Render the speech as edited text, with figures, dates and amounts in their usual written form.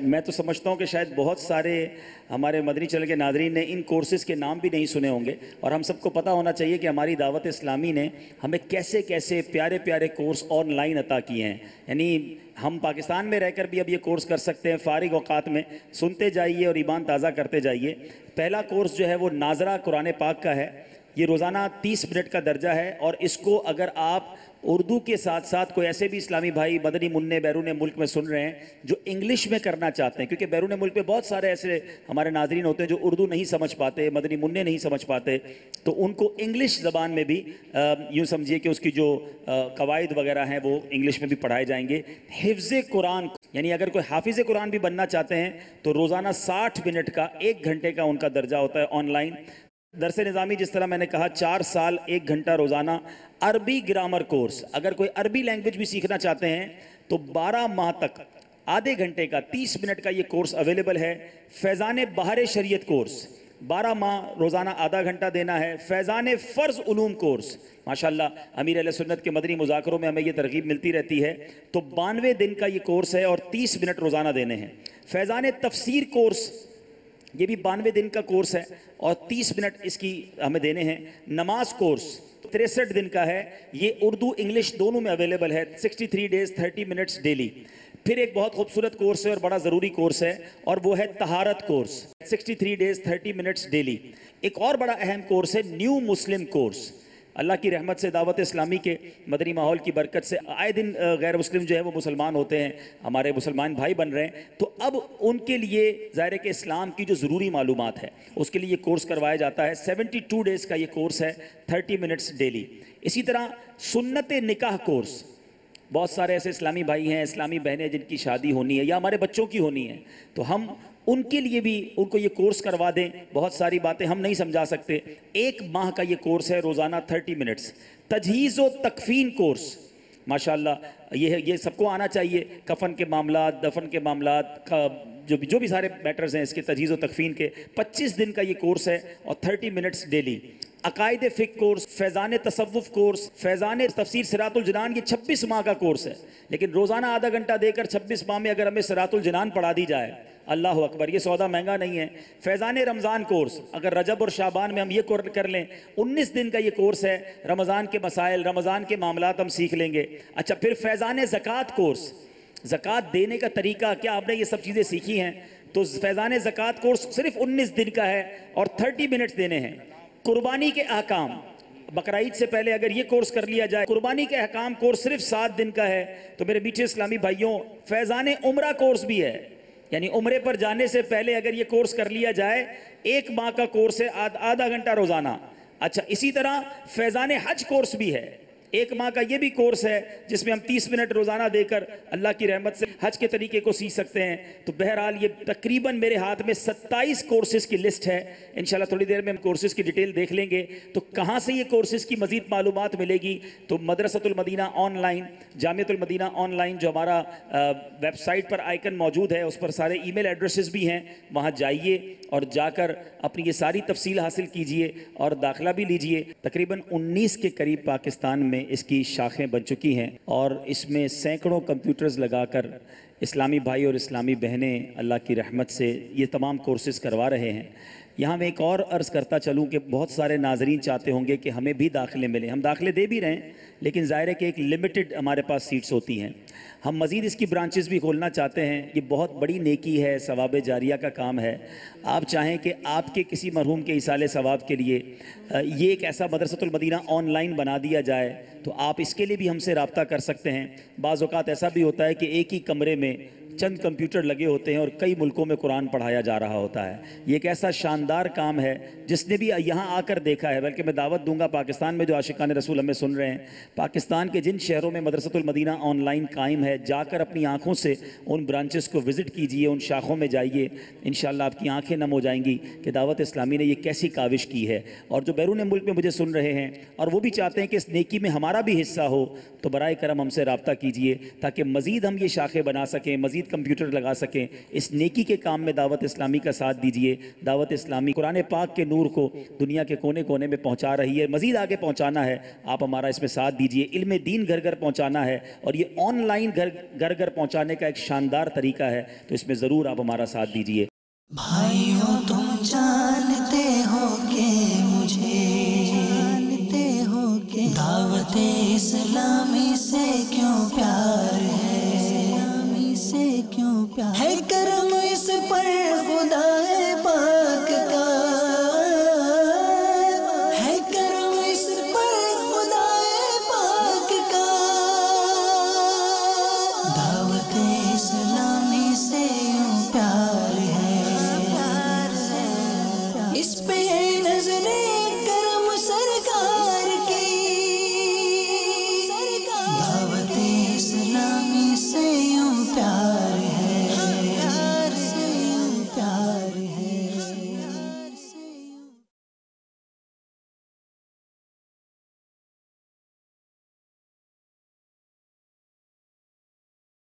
मैं तो समझता हूँ कि शायद बहुत सारे हमारे मदनी चैनल के नाज़रीन ने इन कोर्सेज़ के नाम भी नहीं सुने होंगे, और हम सबको पता होना चाहिए कि हमारी दावत इस्लामी ने हमें कैसे कैसे प्यारे प्यारे कोर्स ऑनलाइन अता किए हैं। यानी हम पाकिस्तान में रहकर भी अब ये कोर्स कर सकते हैं। फ़ारिग औकात में सुनते जाइए और ईमान ताज़ा करते जाइए। पहला कोर्स जो है वो नाजरा कुरान पाक का है। ये रोज़ाना 30 मिनट का दर्जा है, और इसको अगर आप उर्दू के साथ साथ कोई ऐसे भी इस्लामी भाई मदनी मुन्ने बैरून मुल्क में सुन रहे हैं जो इंग्लिश में करना चाहते हैं, क्योंकि बैरून मुल्क में बहुत सारे ऐसे हमारे नाजरीन होते हैं जो उर्दू नहीं समझ पाते, मदनी मुन्ने नहीं समझ पाते, तो उनको इंग्लिश ज़बान में भी यूँ समझिए कि उसकी जो कवायद वगैरह हैं वो इंग्लिश में भी पढ़ाए जाएंगे। हिफ्ज़ कुरान, यानी अगर कोई हाफिज़ कुरान भी बनना चाहते हैं तो रोज़ाना 60 मिनट का 1 घंटे का उनका दर्जा होता है ऑनलाइन। दरसे निज़ामी, जिस तरह मैंने कहा, 4 साल 1 घंटा रोज़ाना। अरबी ग्रामर कोर्स, अगर कोई अरबी लैंग्वेज भी सीखना चाहते हैं तो 12 माह तक आधे घंटे का 30 मिनट का ये कोर्स अवेलेबल है। फैज़ान बहार शरीयत कोर्स, 12 माह रोज़ाना आधा घंटा देना है। फैज़ान फ़र्ज़ उलूम कोर्स, माशाल्लाह अमीर अहले सुन्नत के मदनी मुज़ाकरों में हमें ये तरगीब मिलती रहती है, तो 92 दिन का ये कोर्स है और 30 मिनट रोज़ाना देने हैं। फैज़ान तफसीर कोर्स, ये भी 92 दिन का कोर्स है और 30 मिनट इसकी हमें देने हैं। नमाज कोर्स 63 दिन का है, ये उर्दू इंग्लिश दोनों में अवेलेबल है। 63 डेज़ 30 मिनट्स डेली। फिर एक बहुत खूबसूरत कोर्स है और बड़ा ज़रूरी कोर्स है, और वो है तहारत कोर्स, 63 डेज़ 30 मिनट्स डेली। एक और बड़ा अहम कोर्स है न्यू मुस्लिम कोर्स। अल्लाह की रहमत से, दावत इस्लामी के मदनी माहौल की बरकत से आए दिन गैर मुस्लिम जो है वो मुसलमान होते हैं, हमारे मुसलमान भाई बन रहे हैं, तो अब उनके लिए ज़ाहिर है कि इस्लाम की जो ज़रूरी मालूमात है उसके लिए ये कोर्स करवाया जाता है। 72 डेज़ का ये कोर्स है, 30 मिनट्स डेली। इसी तरह सुन्नत निकाह कोर्स, बहुत सारे ऐसे इस्लामी भाई हैं, इस्लामी बहनें जिनकी शादी होनी है या हमारे बच्चों की होनी है, तो हम उनके लिए भी उनको ये कोर्स करवा दें। बहुत सारी बातें हम नहीं समझा सकते। 1 माह का ये कोर्स है, रोज़ाना 30 मिनट्स। तजहीज़ व तकफ़ीन कोर्स, माशाल्लाह ये सबको आना चाहिए। कफ़न के मामलात, दफन के मामलात का जो भी सारे मैटर्स हैं इसके, तजहीज़ व तकफ़ीन के 25 दिन का ये कोर्स है और 30 मिनट्स डेली। अकायद फ़िक़्ह कोर्स, फैज़ान तसव्वुफ़ कोर्स, फैज़ान तफ़सीर सिरातुल जिनान, ये 26 माह का कोर्स है, लेकिन रोज़ाना आधा घंटा देकर 26 माह में अगर हमें सिरातुल जिनान पढ़ा दी जाए, अल्लाह अकबर, ये सौदा महंगा नहीं है। फैज़ान रमज़ान कोर्स, अगर रजब और शाबान में हम ये कर लें, 19 दिन का ये कोर्स है। रमज़ान के मसाइल, रमज़ान के मामलात हम सीख लेंगे। अच्छा, फिर फैज़ान ज़कात कोर्स, ज़कात देने का तरीका क्या, आपने ये सब चीज़ें सीखी हैं, तो फैज़ान ज़कात कोर्स सिर्फ 19 दिन का है और 30 मिनट्स देने हैं। कुर्बानी के अहकाम, बकरीद से पहले अगर ये कोर्स कर लिया जाए, कुर्बानी के अहकाम कोर्स सिर्फ 7 दिन का है। तो मेरे मीठे इस्लामी भाइयों, फैज़ान उम्रा कोर्स भी है, यानी उम्रे पर जाने से पहले अगर ये कोर्स कर लिया जाए, 1 माह का कोर्स है, आधा घंटा रोज़ाना। अच्छा, इसी तरह फैज़ान हज कोर्स भी है, 1 माह का ये भी कोर्स है, जिसमें हम 30 मिनट रोज़ाना देकर अल्लाह की रहमत से हज के तरीके को सीख सकते हैं। तो बहरहाल ये तकरीबन मेरे हाथ में 27 कोर्सेज़ की लिस्ट है। इंशाल्लाह थोड़ी देर में हम कोर्सेज़ की डिटेल देख लेंगे। तो कहाँ से ये कोर्सेज़ की मज़ीद मालूमात मिलेगी, तो मदरसतुल मदीना ऑनलाइन, जामियतुल मदीना ऑनलाइन, जो हमारा वेबसाइट पर आइकन मौजूद है, उस पर सारे ईमेल एड्रेसेस भी हैं, वहाँ जाइए और जाकर अपनी ये सारी तफसील हासिल कीजिए और दाखिला भी लीजिए। तकरीबन 19 के करीब पाकिस्तान में इसकी शाखें बन चुकी हैं और इसमें सैकड़ों कंप्यूटर्स लगाकर इस्लामी भाई और इस्लामी बहनें अल्लाह की रहमत से ये तमाम कोर्सेज करवा रहे हैं। यहाँ मैं एक और अर्ज़ करता चलूँ कि बहुत सारे नाजरीन चाहते होंगे कि हमें भी दाखिले मिले। हम दाखिले दे भी रहे हैं, लेकिन ज़ाहिर है कि एक लिमिटेड हमारे पास सीट्स होती हैं। हम मज़ीद इसकी ब्रांचेस भी खोलना चाहते हैं। ये बहुत बड़ी नेकी है, सवाब जारिया का काम है। आप चाहें कि आपके किसी मरहूम के इसाले सवाब के लिए ये एक ऐसा मदरसतुल मदीना ऑनलाइन बना दिया जाए, तो आप इसके लिए भी हमसे रब्ता कर सकते हैं। बाज़ औक़ात ऐसा भी होता है कि एक ही कमरे में चंद कंप्यूटर लगे होते हैं और कई मुल्कों में कुरान पढ़ाया जा रहा होता है। ये एक ऐसा शानदार काम है, जिसने भी यहाँ आकर देखा है, बल्कि मैं दावत दूंगा पाकिस्तान में जो आशिकान रसूल हमें सुन रहे हैं, पाकिस्तान के जिन शहरों में मदरसतुल मदीना ऑनलाइन कायम है, जाकर अपनी आँखों से उन ब्रांचेस को विज़िट कीजिए, उन शाखों में जाइए। इंशाअल्लाह आपकी आँखें नम हो जाएंगी कि दावत इस्लामी ने ये कैसी काविश की है। और जो बैरून मुल्क में मुझे सुन रहे हैं और वो भी चाहते हैं कि इस नेकी में हमारा भी हिस्सा हो, तो बराए करम हमसे रब्ता कीजिए, ताकि मज़ीद हम ये शाखें बना सकें, मज़ीद कंप्यूटर लगा सकें। इस नेकी के काम में दावत इस्लामी का साथ दीजिए। दावत इस्लामी कुरान पाक के नूर को दुनिया के कोने कोने में पहुंचा रही है, मज़ीद आगे पहुंचाना है, आप हमारा इसमें साथ दीजिए। इल्म दीन घर घर पहुंचाना है और ये ऑनलाइन घर घर पहुंचाने का एक शानदार तरीका है, तो इसमें ज़रूर आप हमारा साथ दीजिए। भाइयों तुम जानते हो कि मुझे जानते हो कि दावत इस्लामी से क्यों प्यार है, इस्लामी से क्यों प्यार है। करम इस पर खुदा है।